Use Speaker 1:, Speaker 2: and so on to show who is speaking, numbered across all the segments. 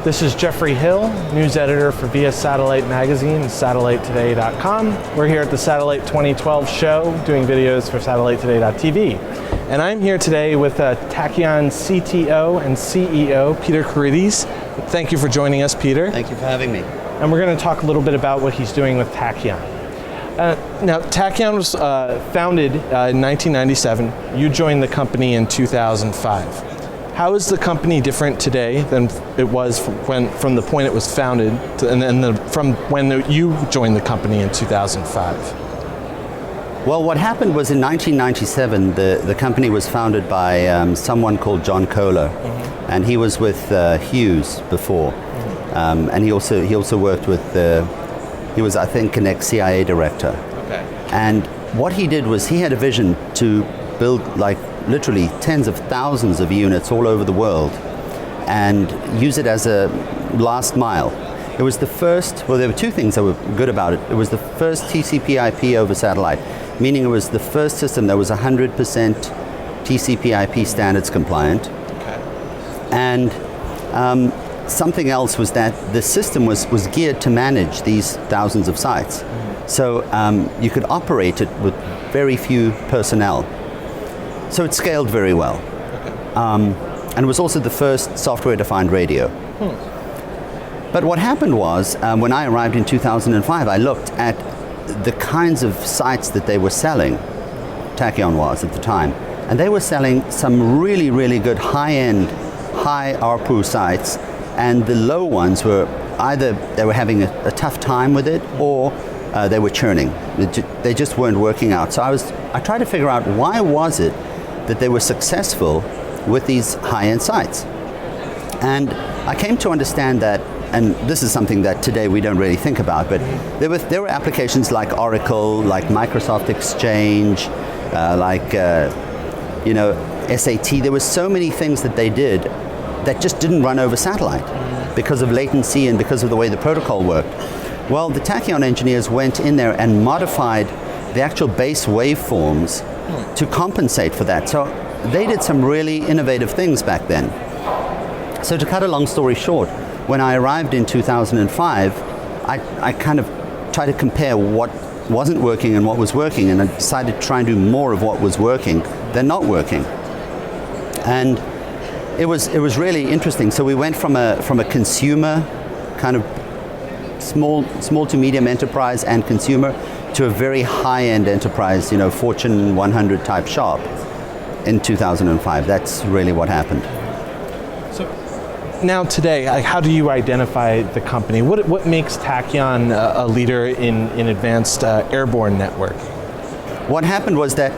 Speaker 1: This is Jeffrey Hill, news editor for VIA Satellite Magazine and SatelliteToday.com. We're here at the Satellite 2012 show doing videos for SatelliteToday.tv. And I'm here today with Tachyon CTO and CEO, Peter Carides. Thank you for joining us, Peter.
Speaker 2: Thank you for having me.
Speaker 1: And we're going to talk a little bit about what he's doing with Tachyon. Now, Tachyon was founded in 1997. You joined the company in 2005. How is the company different today than it was from the point it was founded from when you joined the company in 2005?
Speaker 2: Well, what happened was in 1997, the company was founded by someone called John Kohler, and he was with Hughes before, and he also worked with he was, I think, an ex-CIA director. Okay. And what he did was he had a vision to build literally tens of thousands of units all over the world and use it as a last mile. It was the first, well, there were two things that were good about it. It was the first TCP/IP over satellite, meaning it was the first system that was 100% TCP/IP standards compliant. Okay. And something else was that the system was geared to manage these thousands of sites. So you could operate it with very few personnel. So it scaled very well. Okay. And it was also the first software-defined radio. But what happened was, when I arrived in 2005, I looked at the kinds of sites that they were selling, Tachyon was at the time, and they were selling some really, really good high-end, high ARPU sites, and the low ones were either they were having a tough time with it, or they were churning. They just weren't working out. So I tried to figure out why was it that they were successful with these high-end sites. And I came to understand that, and this is something that today we don't really think about, but there were applications like Oracle, like Microsoft Exchange, SAT. There were so many things that they did that just didn't run over satellite because of latency and because of the way the protocol worked. Well, the Tachyon engineers went in there and modified the actual base waveforms to compensate for that. So they did some really innovative things back then. So to cut a long story short, when I arrived in 2005, I kind of tried to compare what wasn't working and what was working, and I decided to try and do more of what was working than not working. And it was really interesting. So we went from a consumer kind of small to medium enterprise and consumer to a very high-end enterprise, Fortune 100 type shop in 2005. That's really what happened.
Speaker 1: So now today, how do you identify the company? What makes Tachyon a leader in advanced airborne networking?
Speaker 2: What happened was that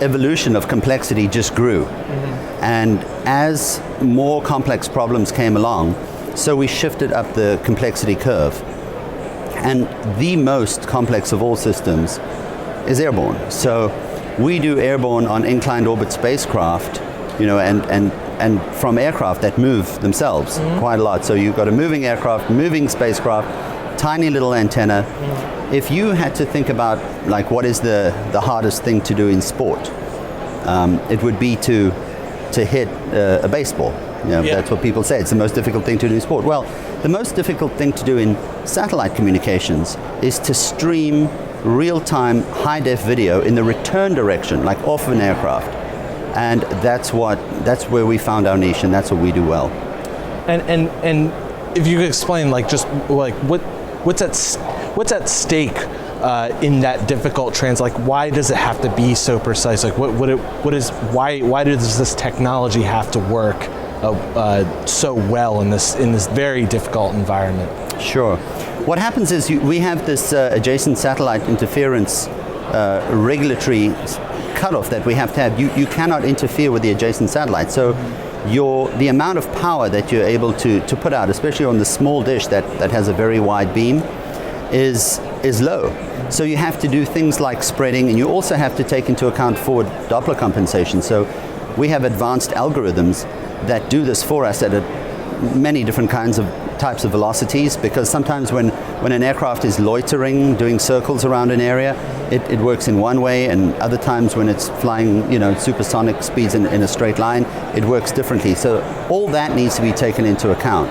Speaker 2: evolution of complexity just grew. And as more complex problems came along, so we shifted up the complexity curve. And the most complex of all systems is airborne. So we do airborne on inclined orbit spacecraft, and from aircraft that move themselves quite a lot. So you've got a moving aircraft, moving spacecraft, tiny little antenna. If you had to think about what is the hardest thing to do in sport, it would be to hit a baseball. That's what people say. It's the most difficult thing to do in sport. Well, the most difficult thing to do in satellite communications is to stream real-time high-def video in the return direction, like off of an aircraft. And that's where we found our niche, and that's what we do well.
Speaker 1: And if you could explain, what's at stake in that difficult why does it have to be so precise? Why does this technology have to work so well in this very difficult environment?
Speaker 2: Sure. What happens is we have this adjacent satellite interference regulatory cutoff that we have to have. You cannot interfere with the adjacent satellite. So the amount of power that you're able to put out, especially on the small dish that has a very wide beam, is low. So you have to do things like spreading, and you also have to take into account forward Doppler compensation. So we have advanced algorithms that do this for us at many different types of velocities, because sometimes when an aircraft is loitering, doing circles around an area, it works in one way, and other times when it's flying, supersonic speeds in a straight line, it works differently. So all that needs to be taken into account.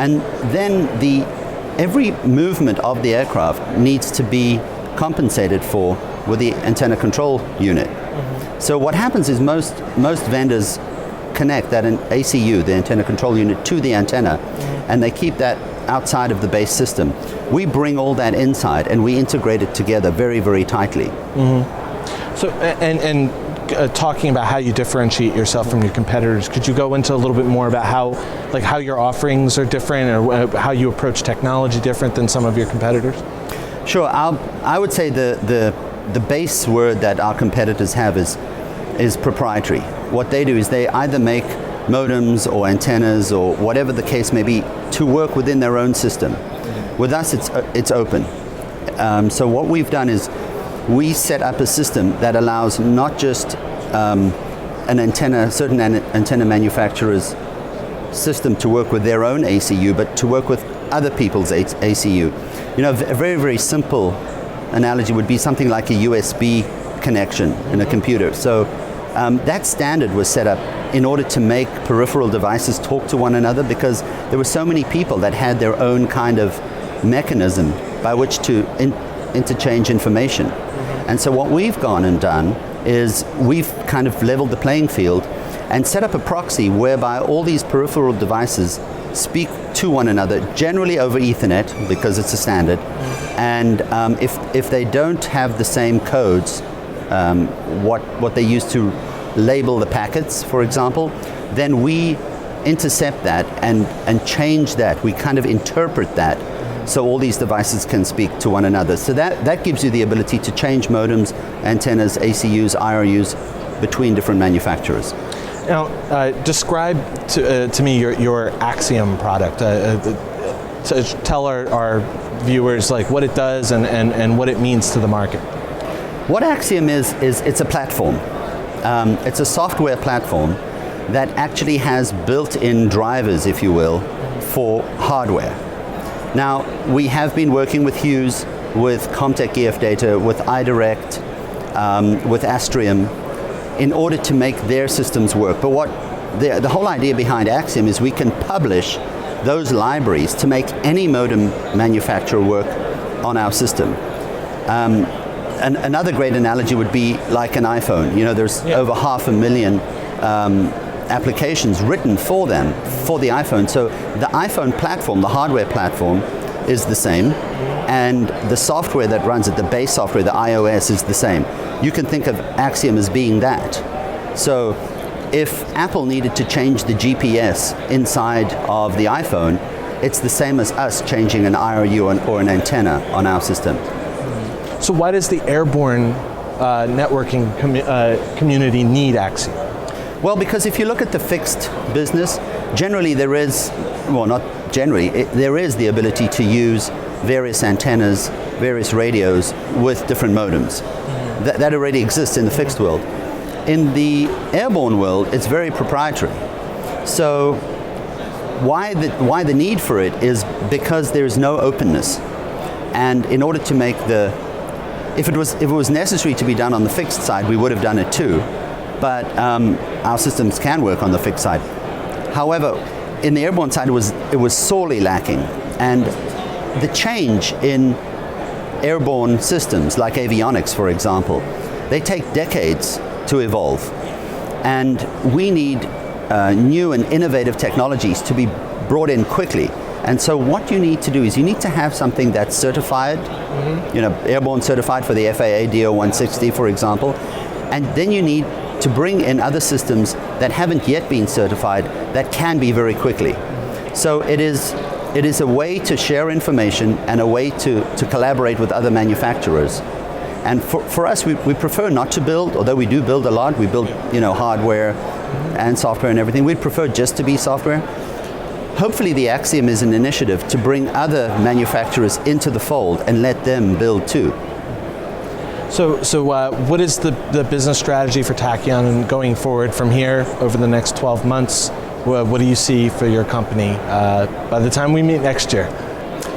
Speaker 2: And then every movement of the aircraft needs to be compensated for with the antenna control unit. So what happens is most vendors connect that an ACU, the antenna control unit, to the antenna, and they keep that outside of the base system. We bring all that inside and we integrate it together very, very tightly.
Speaker 1: So, talking about how you differentiate yourself from your competitors, could you go into a little bit more about how your offerings are different, or how you approach technology different than some of your competitors?
Speaker 2: Sure. I would say the base word that our competitors have is proprietary. What they do is they either make modems or antennas or whatever the case may be to work within their own system. With us, it's open. So what we've done is we set up a system that allows not just certain antenna manufacturers' system to work with their own ACU, but to work with other people's ACU. You know, a very, very simple analogy would be something like a USB connection in a computer. So that standard was set up in order to make peripheral devices talk to one another, because there were so many people that had their own kind of mechanism by which to interchange information. And so what we've gone and done is we've kind of leveled the playing field and set up a proxy whereby all these peripheral devices speak to one another, generally over Ethernet, because it's a standard. And if they don't have the same codes, what they use to label the packets, for example, then we intercept that and change that. We kind of interpret that so all these devices can speak to one another. So that gives you the ability to change modems, antennas, ACUs, IRUs between different manufacturers.
Speaker 1: Now, describe to me your aXiom product. Tell our viewers what it does and what it means to the market.
Speaker 2: What aXiom is it's a platform. It's a software platform that actually has built-in drivers, if you will, for hardware. Now, we have been working with Hughes, with Comtech EF Data, with iDirect, with aXiom, in order to make their systems work. But what the whole idea behind aXiom is we can publish those libraries to make any modem manufacturer work on our system. Another great analogy would be like an iPhone. You know, there's over 500,000 applications written for them, for the iPhone. So the iPhone platform, the hardware platform, is the same, and the software that runs it, the base software, the iOS, is the same. You can think of aXiom as being that. So if Apple needed to change the GPS inside of the iPhone, it's the same as us changing an IRU or an antenna on our system.
Speaker 1: So why does the airborne networking community need aXiom?
Speaker 2: Well, because if you look at the fixed business, generally there is, well, not generally, there is the ability to use various antennas, various radios with different modems. That already exists in the fixed world. In the airborne world, it's very proprietary. So why the need for it is because there is no openness. And in order to make if it was necessary to be done on the fixed side, we would have done it too. But our systems can work on the fixed side. However, in the airborne side, it was sorely lacking. And the change in airborne systems, like avionics, for example, they take decades to evolve. And we need new and innovative technologies to be brought in quickly. And so what you need to do is you need to have something that's certified, you know, airborne certified for the FAA DO 160, for example. And then you need to bring in other systems that haven't yet been certified that can be very quickly. So it is a way to share information and a way to collaborate with other manufacturers. And for us, we prefer not to build, although we do build a lot. We build, you know, hardware and software and everything. We'd prefer just to be software. Hopefully the aXiom is an initiative to bring other manufacturers into the fold and let them build too.
Speaker 1: So what is the business strategy for Tachyon and going forward from here over the next 12 months? What do you see for your company by the time we meet next year?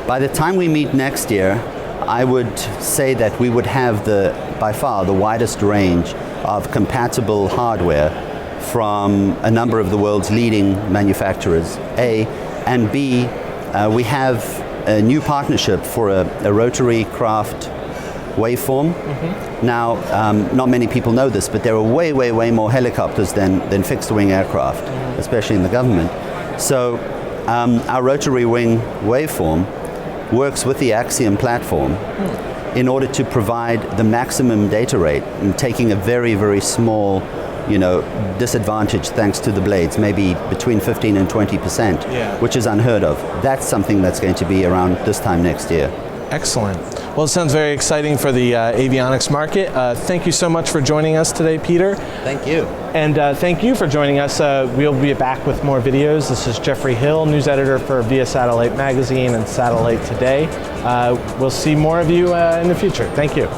Speaker 2: By the time we meet next year, I would say that we would have by far the widest range of compatible hardware from a number of the world's leading manufacturers, A, and B, we have a new partnership for a rotary craft waveform. Now, not many people know this, but there are way, way, way more helicopters than fixed-wing aircraft, especially in the government. So our rotary wing waveform works with the aXiom platform in order to provide the maximum data rate and taking a very, very small disadvantage thanks to the blades, maybe between 15 and 20%, which is unheard of. That's something that's going to be around this time next year.
Speaker 1: Excellent. Well, it sounds very exciting for the avionics market. Thank you so much for joining us today, Peter.
Speaker 2: Thank you.
Speaker 1: And thank you for joining us. We'll be back with more videos. This is Jeffrey Hill, news editor for Via Satellite Magazine and Satellite Today. We'll see more of you in the future. Thank you.